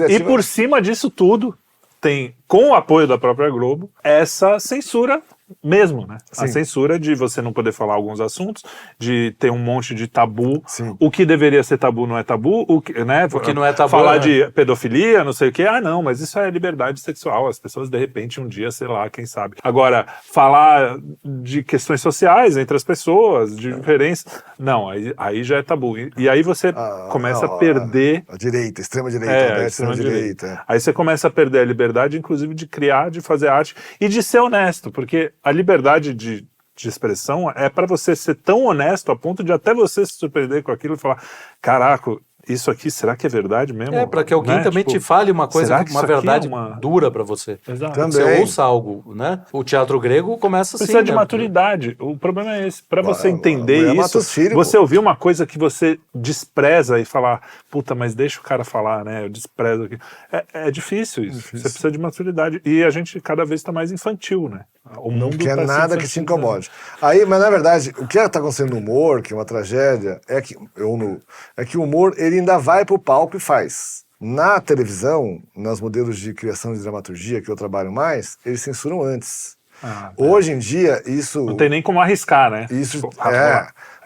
E por cima disso tudo, tem, com o apoio da própria Globo, essa censura mesmo, né? Sim. A censura de você não poder falar alguns assuntos, de ter um monte de tabu. Sim. O que deveria ser tabu não é tabu, o que não é tabu, falar de pedofilia, não sei o quê. Não, mas isso é liberdade sexual. As pessoas, de repente, um dia, sei lá, quem sabe. Agora, falar de questões sociais entre as pessoas, de diferenças, não, aí já é tabu. E aí você começa a perder... A direita, extrema-direita, extrema-direita. Aí você começa a perder a liberdade, inclusive, de criar, de fazer arte e de ser honesto, porque a liberdade de expressão é para você ser tão honesto a ponto de até você se surpreender com aquilo e falar, caraca, isso aqui, será que é verdade mesmo? Para que alguém também te fale uma coisa, uma verdade dura para você. Exato. Também. Você ouça algo, né? O teatro grego começa assim. Precisa de maturidade. O problema é esse. Para você entender isso, você ouvir uma coisa que você despreza e falar, puta, mas deixa o cara falar, né? Eu desprezo aqui. É difícil isso. Você precisa de maturidade. E a gente cada vez está mais infantil, né? O mundo não quer nada que te incomode. Aí, mas na verdade, o que está acontecendo no humor, que é uma tragédia, é que o humor ele ainda vai pro palco e faz. Na televisão, nos modelos de criação de dramaturgia que eu trabalho mais, eles censuram antes. Hoje em dia, isso... Não tem nem como arriscar, né? Isso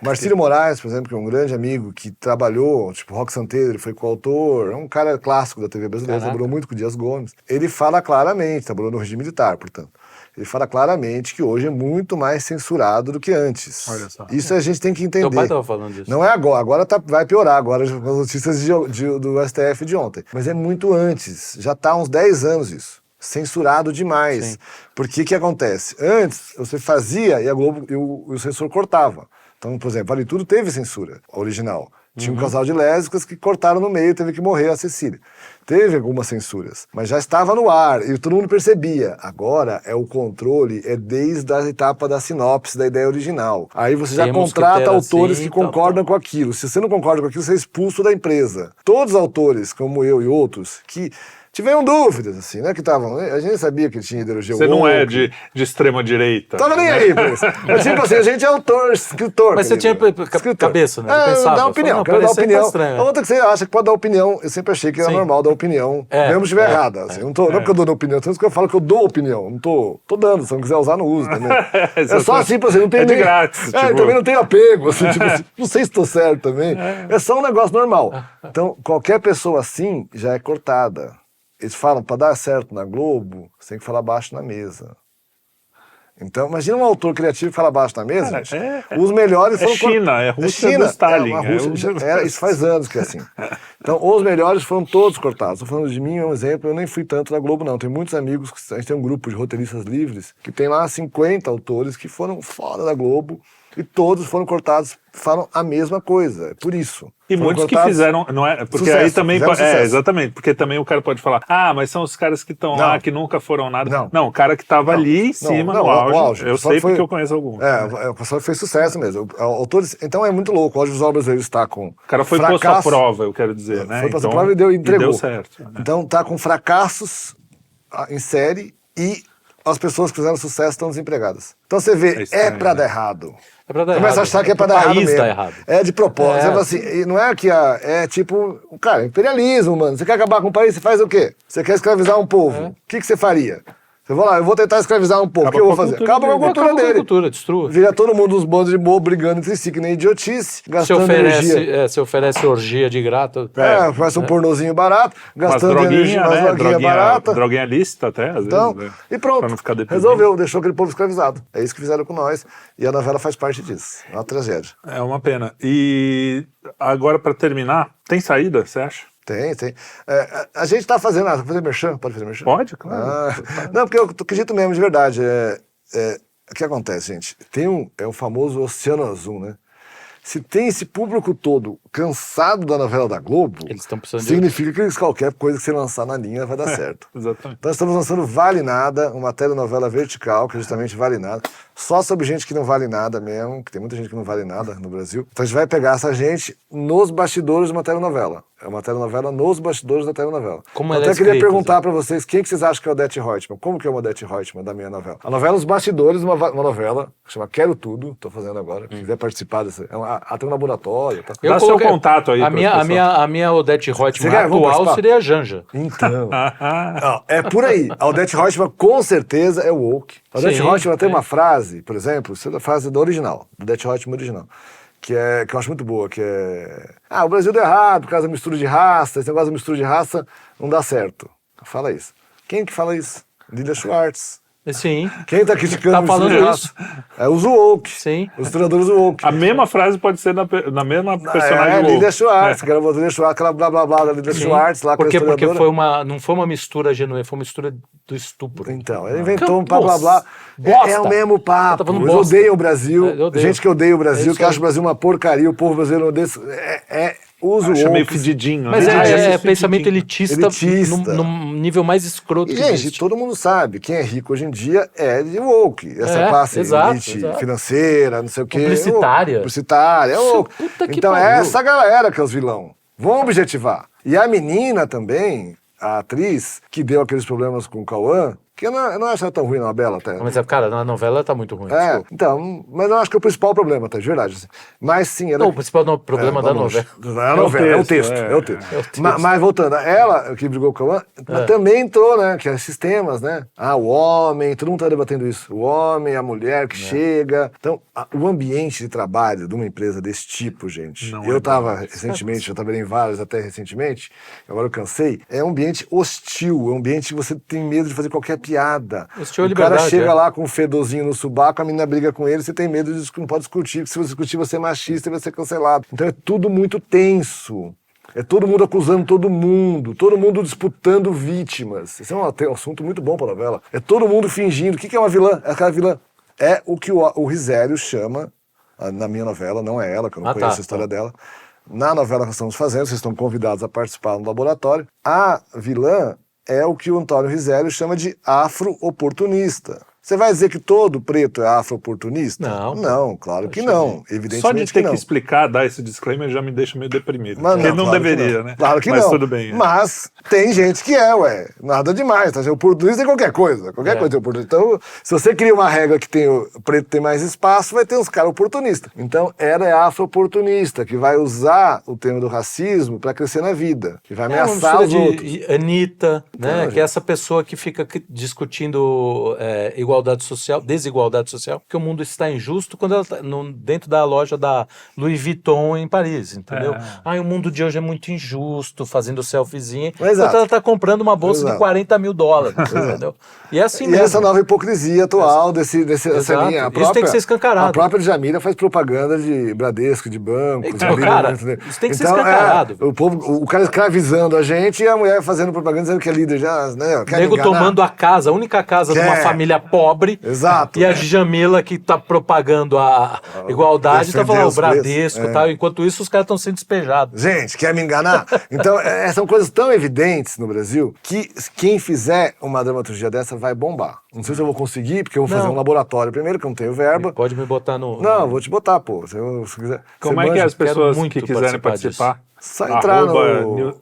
Marcílio Moraes, por exemplo, que é um grande amigo que trabalhou, tipo Roque Santeiro, ele foi coautor, é um cara clássico da TV brasileira, trabalhou muito com o Dias Gomes. Ele fala claramente, trabalhou no regime militar, portanto. Ele fala claramente que hoje é muito mais censurado do que antes. Olha só. Isso a gente tem que entender. Teu pai estava falando disso. Não é agora vai piorar, agora com as notícias do STF de ontem. Mas é muito antes, já está há uns 10 anos isso. Censurado demais. Sim. Porque o que acontece? Antes, você fazia e a Globo e o censor cortava. Então, por exemplo, Vale Tudo teve censura original. Tinha um casal de lésbicas que cortaram no meio, teve que morrer a Cecília. Teve algumas censuras, mas já estava no ar e todo mundo percebia. Agora é o controle, é desde a etapa da sinopse, da ideia original. Aí você já Temos que contrata ter autores assim, que concordam tá. com aquilo. Se você não concorda com aquilo, você é expulso da empresa. Todos os autores, como eu e outros, que tiveram dúvidas, assim, né? Que estavam. A gente sabia que tinha ideologia. Você não é de extrema direita. Tava nem aí pra isso. Mas tipo assim, a gente é autor, escritor. Mas você tinha cabeça, né? É, Pensava, dá opinião, não, quero dar parecia que tá opinião. estranho, A outra que você acha que pode dar opinião, eu sempre achei que era Sim. normal dar opinião, mesmo se estiver errada. Assim, não é porque eu dou opinião, tanto que eu falo que eu dou opinião, não tô dando, se não quiser usar, não uso também. É só assim, pra você, não tem É de nem... grátis, É, tipo... também não tenho apego, assim, tipo assim, não sei se estou certo também. É só um negócio normal. Então, qualquer pessoa assim já é cortada. Eles falam, para dar certo na Globo, você tem que falar baixo na mesa. Então, imagina um autor criativo que fala baixo na mesa, Cara, gente. Os melhores foram... China, é Rússia do Stalin. Isso faz anos que é assim. Então, os melhores foram todos cortados. Estou falando de mim, é um exemplo, eu nem fui tanto na Globo, não. Tem muitos amigos, a gente tem um grupo de roteiristas livres, que tem lá 50 autores que foram fora da Globo, e todos foram cortados, falam a mesma coisa, é por isso. E Foram muitos que cortados, fizeram, não é? Porque sucesso, aí também, sucesso. exatamente, porque também o cara pode falar, mas são os caras que estão lá, que nunca foram nada. Não, o cara que estava ali em cima, no auge, eu sei porque eu conheço alguns. O pessoal fez sucesso mesmo. Autores, então é muito louco, o audiovisual brasileiro está com... O cara foi posto à prova, eu quero dizer, né? Foi posto à prova e entregou. E deu certo. Né? Então está com fracassos em série e as pessoas que fizeram sucesso estão desempregadas. Então você vê, é para dar errado. É pra dar Começa errado. a achar que é pra dar errado país mesmo. dá errado. É de propósito. É. Você fala assim, e não é que é tipo, cara, imperialismo, mano. Você quer acabar com o país, você faz o quê? Você quer escravizar um povo. O que você faria? Você vai lá, eu vou tentar escravizar um povo. O que eu vou fazer? Acaba com a cultura dele. Destrua. Vira todo mundo uns bandos de bobo brigando entre si, que nem idiotice, gastando energia. Se oferece orgia de grato. Faz um pornozinho barato, gastando droguinha, energia, umas né? droguinha barata. Droguinha lícita até, às Então, vezes. e pronto, Pra não ficar deprimido. resolveu, deixou aquele povo escravizado. É isso que fizeram com nós, e a novela faz parte disso. É uma tragédia. É uma pena. E agora, pra terminar, tem saída, você acha? Tem. A gente tá fazendo... fazer merchan? Pode fazer merchan? Pode, claro. Não, porque eu acredito mesmo, de verdade. O que acontece, gente? É o famoso Oceano Azul, né? Se tem esse público todo cansado da novela da Globo, Eles estão precisando significa que qualquer coisa que você lançar na linha vai dar certo. Exatamente. Então estamos lançando Vale Nada, uma telenovela vertical, que é justamente Vale Nada, só sobre gente que não vale nada mesmo, que tem muita gente que não vale nada no Brasil. Então a gente vai pegar essa gente nos bastidores de uma telenovela. É uma telenovela nos bastidores da telenovela. Como Eu ela é até queria escrita, perguntar para vocês, quem que vocês acham que é o Odete Roitman? Como que é o Odete Roitman da minha novela? A novela Os Bastidores, uma novela que chama Quero Tudo, tô fazendo agora, quem quiser participar dessa, tem um laboratório. Tá? Dá seu contato aí. A minha Odete Roitman atual seria a Janja. Então, é por aí. A Odete Roitman com certeza é woke. A Odete Roitman tem uma frase, por exemplo, isso é a frase da original, do Odete Roitman original, que eu acho muito boa, que é... o Brasil deu errado por causa da mistura de raça, esse negócio da mistura de raça não dá certo. Fala isso. Quem que fala isso? Lilia Schwartz. Sim. Quem tá criticando Tá a mistura de falando raça? É os woke. Sim. Os treinadores woke. A mesma frase pode ser na mesma personagem woke. Lilia Schwartz, que era a Lilia Schwartz, aquela blá blá blá da Lilia Schwartz lá. Porque não foi uma mistura genuína, foi uma mistura do estupro. Então, ele inventou um blá blá. É o mesmo papo. Eles odeiam o Brasil. Gente que odeia o Brasil, que acha o Brasil uma porcaria, o povo brasileiro odeia. Uso acha meio fedidinho. Mas né? é pensamento elitista. Num nível mais escroto que gente, existe. todo mundo sabe, quem é rico hoje em dia é de woke. Essa classe elite financeira, não sei o quê. Publicitária. É woke. Então é essa galera que é os vilão. Vão objetivar. E a menina também, a atriz, que deu aqueles problemas com o Cauã, que eu não acho ela tão ruim, não, a Bela até. Mas, cara, na novela tá muito ruim. Então, mas eu acho que é o principal problema, tá? De verdade. Assim. Mas sim, ela... Não, o principal problema da novela. É o texto. Mas voltando, ela, que brigou com a Cauã, também entrou, né? Que é sistemas, né? O homem, todo mundo tá debatendo isso. O homem, a mulher que chega. Então, o ambiente de trabalho de uma empresa desse tipo, gente. Eu tava recentemente, eu trabalhei em várias até recentemente, agora eu cansei. É um ambiente hostil, é um ambiente que você tem medo de fazer qualquer piada. O cara chega lá com um fedorzinho no subaco, a menina briga com ele, você tem medo de não pode discutir, porque se você discutir você é machista e vai ser cancelado. Então é tudo muito tenso. É todo mundo acusando todo mundo disputando vítimas. Esse é um assunto muito bom pra novela. É todo mundo fingindo. O que é uma vilã? Aquela vilã é o que o Risério chama, na minha novela, não é ela, que eu não conheço a história dela, na novela que nós estamos fazendo, vocês estão convidados a participar no laboratório, a vilã é o que o Antônio Rizelli chama de afro-oportunista. Você vai dizer que todo preto é afro-oportunista? Não. Não, claro que não. Evidentemente Só de ter que não. explicar, dar esse disclaimer já me deixa meio deprimido. Mas porque não claro deveria, que né? Claro que Mas não. tudo bem. Mas tem gente que ué. Nada demais. Tá? O oportunista é qualquer coisa. Qualquer coisa é oportunista. Então, se você cria uma regra que tem o preto tem mais espaço, vai ter uns caras oportunistas. Então, ela é afro-oportunista, que vai usar o tema do racismo para crescer na vida, que vai ameaçar os outros. Anitta, né? Então, que é essa pessoa que fica discutindo igualdade social, desigualdade social, que o mundo está injusto quando ela está dentro da loja da Louis Vuitton em Paris, entendeu? O mundo de hoje é muito injusto, fazendo selfiezinha, enquanto ela está comprando uma bolsa de $40 mil, entendeu? E é assim mesmo. E essa nova hipocrisia atual dessa linha. Isso tem que ser escancarado. A própria Djamila faz propaganda de Bradesco, de banco. Então, cara, isso tem que ser escancarado. O cara escravizando a gente e a mulher fazendo propaganda dizendo que é líder já, né? O nego tomando a única casa de uma família pobre. Exato. E a Djamila que tá propagando a igualdade, tá falando o Bradesco e tal. Enquanto isso, os caras estão sendo despejados. Gente, quer me enganar? Então, são coisas tão evidentes no Brasil que quem fizer uma dramaturgia dessa vai bombar. Não sei se eu vou conseguir, porque eu vou fazer um laboratório primeiro, que eu não tenho verba. Pode me botar no... Não, vou te botar, pô. Se quiser. Como é que as pessoas que quiserem participar? Só entrar no...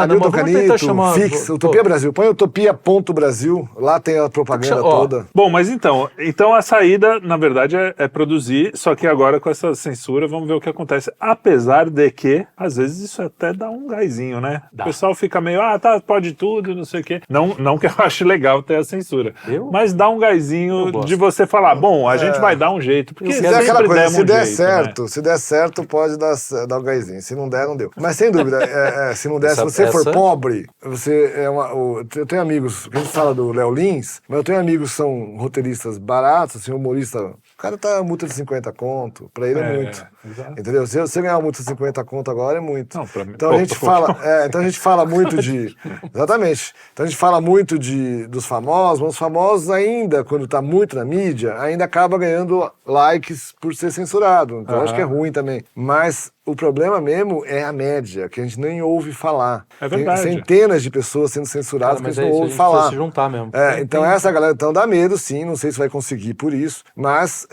Nilton Canito, Fix, Utopia Brasil. Põe utopia.brasil, lá tem a propaganda toda. Bom, mas então a saída, na verdade, é produzir, só que agora com essa censura, vamos ver o que acontece. Apesar de que, às vezes, isso até dá um gásinho, né? O pessoal fica meio, pode tudo, não sei o quê. Não que eu ache legal ter a censura, mas dá um gásinho de você falar, bom, a gente vai dar um jeito, porque se der aquela coisa, se der jeito, certo, né? Se der certo, pode dar um gásinho. Se não der, não deu. Mas sem dúvida, se não der, se você for pobre, você eu tenho amigos, a gente fala do Léo Lins, mas eu tenho amigos que são roteiristas baratos, assim, humorista. O cara tá multa de 50 conto, pra ele é muito. Entendeu? Se você ganhar uma multa de 50 conto agora, é muito. Não, pra mim, então a gente fala muito de... Exatamente. Então a gente fala muito dos famosos, mas os famosos ainda, quando tá muito na mídia, ainda acaba ganhando likes por ser censurado. Então eu acho que é ruim também. Mas o problema mesmo é a média, que a gente nem ouve falar. É verdade. Tem centenas de pessoas sendo censuradas que a gente não ouve falar. Se juntar mesmo. Então essa galera dá medo, sim, não sei se vai conseguir por isso, mas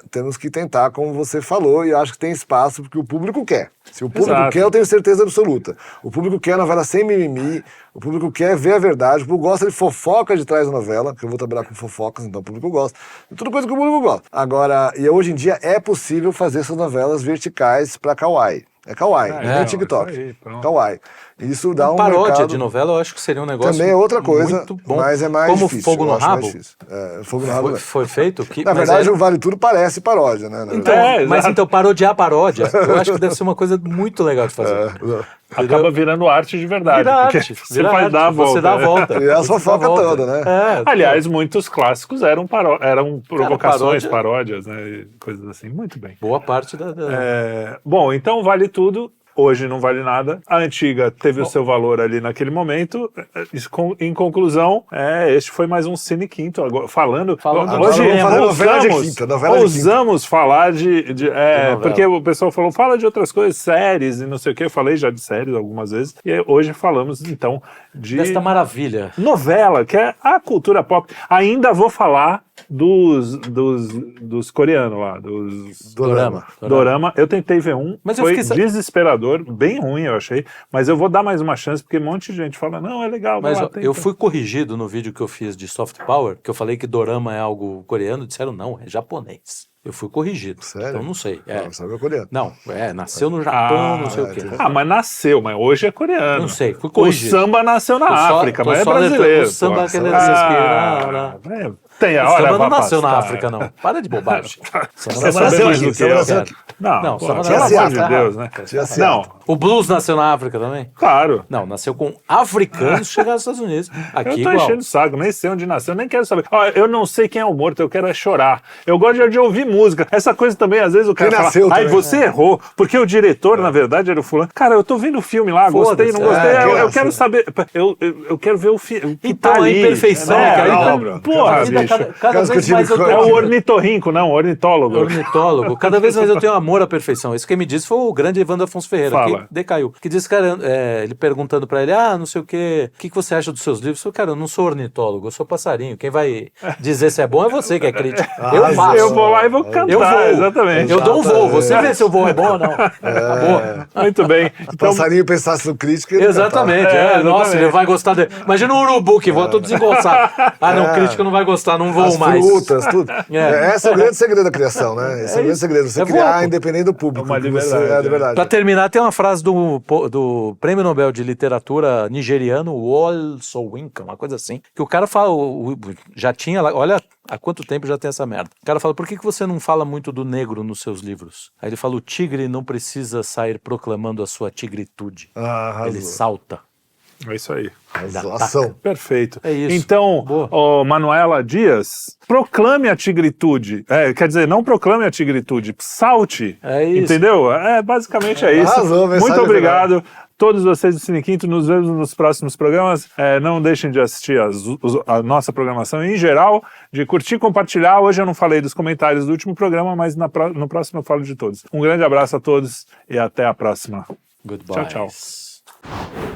temos que tentar, como você falou, e acho que tem espaço, porque o público quer. Se o público quer, eu tenho certeza absoluta. O público quer novela sem mimimi, o público quer ver a verdade, o público gosta de fofoca de trás da novela, que eu vou trabalhar com fofocas, então o público gosta. Tudo coisa que o público gosta. Agora, e hoje em dia é possível fazer essas novelas verticais para Kawaii. É Kawaii, não é TikTok. Kawaii. Isso dá paródia mercado... de novela, eu acho que seria um negócio também é outra coisa, muito bom. Mas é mais como difícil. Fogo no Rabo? Fogo no Rabo foi feito? Na verdade, o Vale Tudo parece paródia, né? Mas então, parodiar a paródia, eu acho que deve ser uma coisa muito legal de fazer. Acaba virando arte de verdade. Vira arte. Você vai dar a volta. Você dá a volta. E a fofoca toda, né? Aliás, muitos clássicos eram provocações, paródias, né? E coisas assim. Muito bem. Boa parte da... Bom, então Vale Tudo. Hoje não vale nada. A antiga teve o seu valor ali naquele momento. Em conclusão, este foi mais um Cine Quinto. Agora, hoje ousamos falar de porque o pessoal falou, fala de outras coisas, séries e não sei o que. Eu falei já de séries algumas vezes. E hoje falamos, então, desta maravilha. Novela, que é a cultura pop. Ainda vou falar dos coreanos lá, dos Dorama. Eu tentei ver mas foi desesperador, bem ruim eu achei, mas eu vou dar mais uma chance, porque um monte de gente fala, não, é legal. Mas eu fui corrigido no vídeo que eu fiz de Soft Power, que eu falei que Dorama é algo coreano, disseram não, é japonês. Eu fui corrigido. Sério? Então não sei. Não, sabe coreano. Não, nasceu no Japão, não sei o quê. Mas nasceu, mas hoje é coreano. Não sei, fui corrigido. O samba nasceu na África, mas é brasileiro. O samba Tem, o samba não nasceu na África, não. Para de bobagem. Você sabe mais do que eu. Não, pelo amor de Deus, né? Não. O blues nasceu na África também? Claro. Não, nasceu com africanos chegaram aos Estados Unidos. Aqui eu tô enchendo o saco, nem sei onde nasceu, nem quero saber. Eu não sei quem é o morto, eu quero chorar. Eu gosto de ouvir música. Essa coisa também, às vezes o cara fala, você errou, porque o diretor, na verdade, era o fulano. Cara, eu tô vendo o filme lá, gostei, não gostei, eu quero saber, eu quero ver o filme. Então, a imperfeição que aí, porra, bicho. cada vez mais eu É tenho... o ornitorrinco, não, o ornitólogo. Ornitólogo. Cada vez mais eu tenho amor à perfeição. Isso que me disse foi o grande Evandro Afonso Ferreira, Fala. que decaiu. Que disse, cara, ele perguntando pra ele, não sei o que você acha dos seus livros? Eu falei, cara, eu não sou ornitólogo, eu sou passarinho. Quem vai dizer se é bom é você que é crítico. Eu faço. Eu vou lá e vou cantar, Eu vou. exatamente. Eu dou um voo, você vê se o voo é bom ou não. Acabou. Muito bem. Então, Passarinho pensasse no crítico. Exatamente, nossa, ele vai gostar dele. Imagina um urubu que voa todo desengonçado. Não, o crítico não vai gostar, não vou as mais. frutas, tudo. Esse é o grande segredo da criação, né? Esse é o grande segredo. Você criar voto. independente do público. Uma que liberdade, você, de verdade. Pra terminar, tem uma frase do Prêmio Nobel de Literatura nigeriano, Wole Soyinka, uma coisa assim, que o cara fala, já tinha, olha há quanto tempo já tem essa merda. O cara fala, por que você não fala muito do negro nos seus livros? Aí ele fala, o tigre não precisa sair proclamando a sua tigritude. Ele salta. é isso aí. Ação. Perfeito. É isso. Então, Manuela Dias, proclame a tigritude. Quer dizer, não proclame a tigritude, salte. É isso. Entendeu? Basicamente é isso. Arrasou, mensagem Muito obrigado. legal. Todos vocês do Cine Quinto, nos vemos nos próximos programas. Não deixem de assistir a nossa programação em geral, de curtir, compartilhar. Hoje eu não falei dos comentários do último programa, mas no próximo eu falo de todos. Um grande abraço a todos e até a próxima. Goodbye. Tchau, tchau.